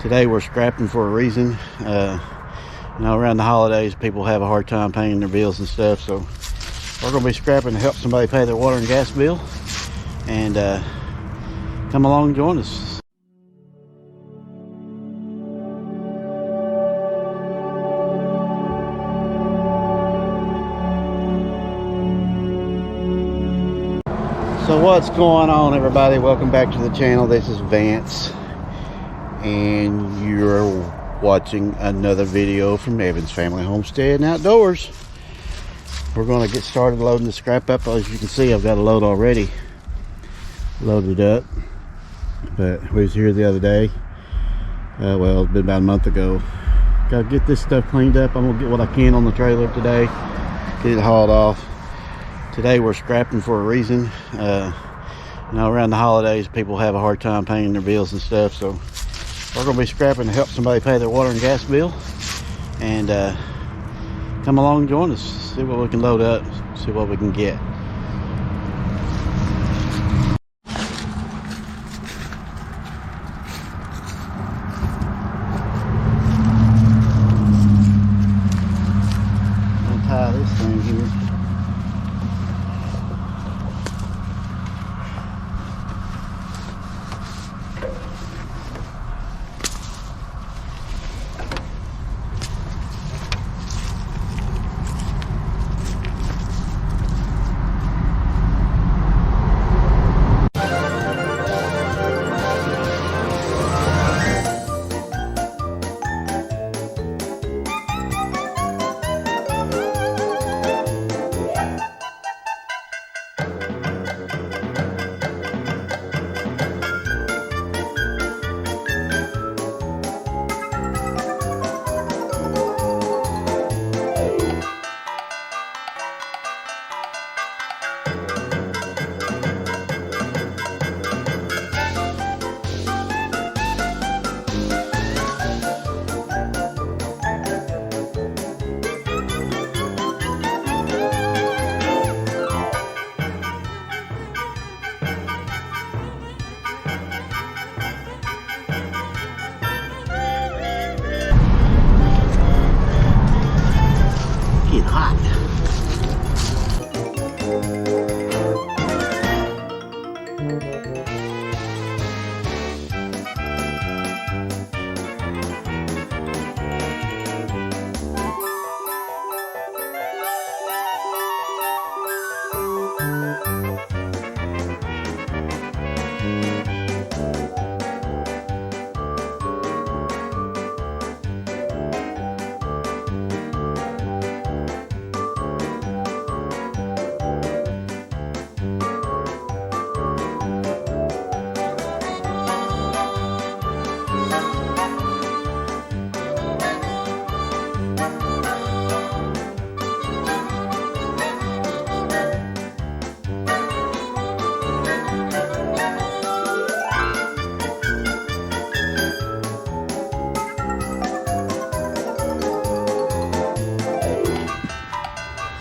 Today we're scrapping for a reason. You know, around the holidays people have a hard time paying their bills and stuff, so we're going to be scrapping to help somebody pay their water and gas bill. And come along and join us. So what's going on, everybody? Welcome back to the channel. This is Vance, and you're watching another video from Evan's Family Homestead and Outdoors. We're going to get started loading the scrap up. As you can see, I've got a load already loaded up, but we was here the other day. Well, it's been about a month ago. Got to get this stuff cleaned up. I'm going to get what I can on the trailer today, get it hauled off. Today we're scrapping for a reason. You know, around the holidays people have a hard time paying their bills and stuff, so we're going to be scrapping to help somebody pay their water and gas bill. And come along and join us, see what we can load up, see what we can get. Untie this thing here.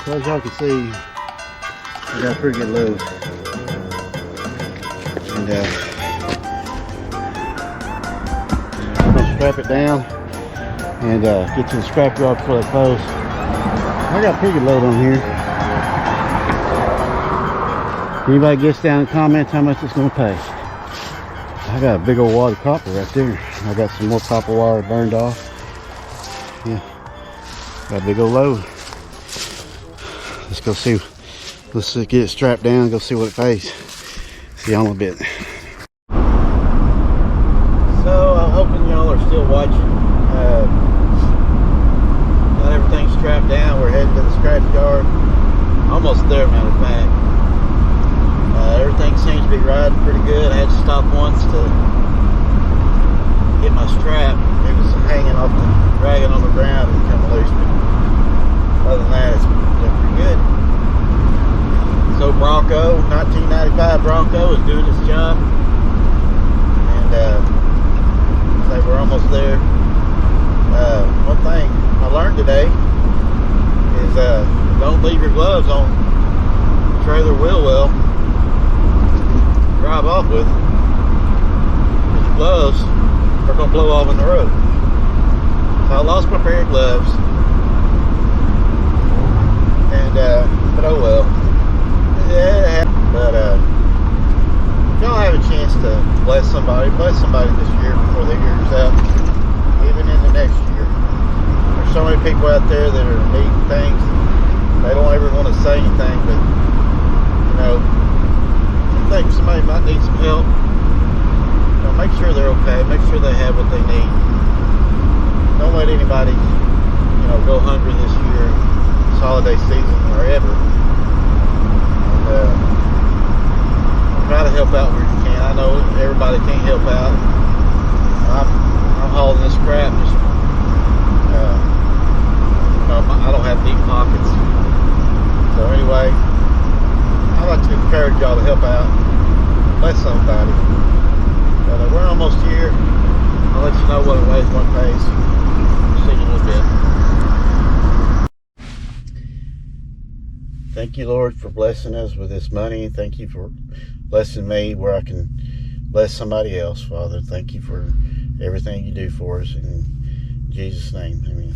So as y'all can see, I got a pretty good load, and I'm gonna strap it down and get to the scrap yard before they close. I got a pretty good load on here. Anybody gets down and comments how much it's gonna pay. I got a big old wad of copper right there. I got some more copper wire burned off. Yeah, got a big old load. Let's go see. Let's get it strapped down and go see what it pays. See y'all in a bit. So I'm hoping y'all are still watching. Got everything strapped down. We're heading to the scrap yard. Almost there, matter of fact. Everything seems to be riding pretty good. I had to stop once to get my strap. It was hanging off the dragging on the ground and come loose. But other than that, it's doing pretty good. So Bronco, 1995 Bronco is doing its job, and say we're almost there. One thing I learned today is don't leave your gloves on the trailer wheel well. Drive off with. Your gloves are going to blow off in the road. So I lost my pair of gloves. And, but oh well. Yeah, it happened. But, if y'all have a chance to bless somebody this year before the year's out, even in the next year. There's so many people out there that are needing things. They don't ever want to say anything, but, you know, if you think somebody might need some help, you know, make sure they're okay. Make sure they have what they need. Don't let anybody, you know, go hungry this year, this holiday season, or ever. And try to help out where you can. I know everybody can't help out. I'm hauling this scrap. Just, you know, I don't have deep pockets. So anyway, I'd like to encourage y'all to help out. Bless somebody. But we're almost here. I'll let you know what it weighs one pays. See you in a little bit. Thank you, Lord, for blessing us with this money. Thank you for blessing me where I can bless somebody else, Father. Thank you for everything you do for us. In Jesus' name, amen.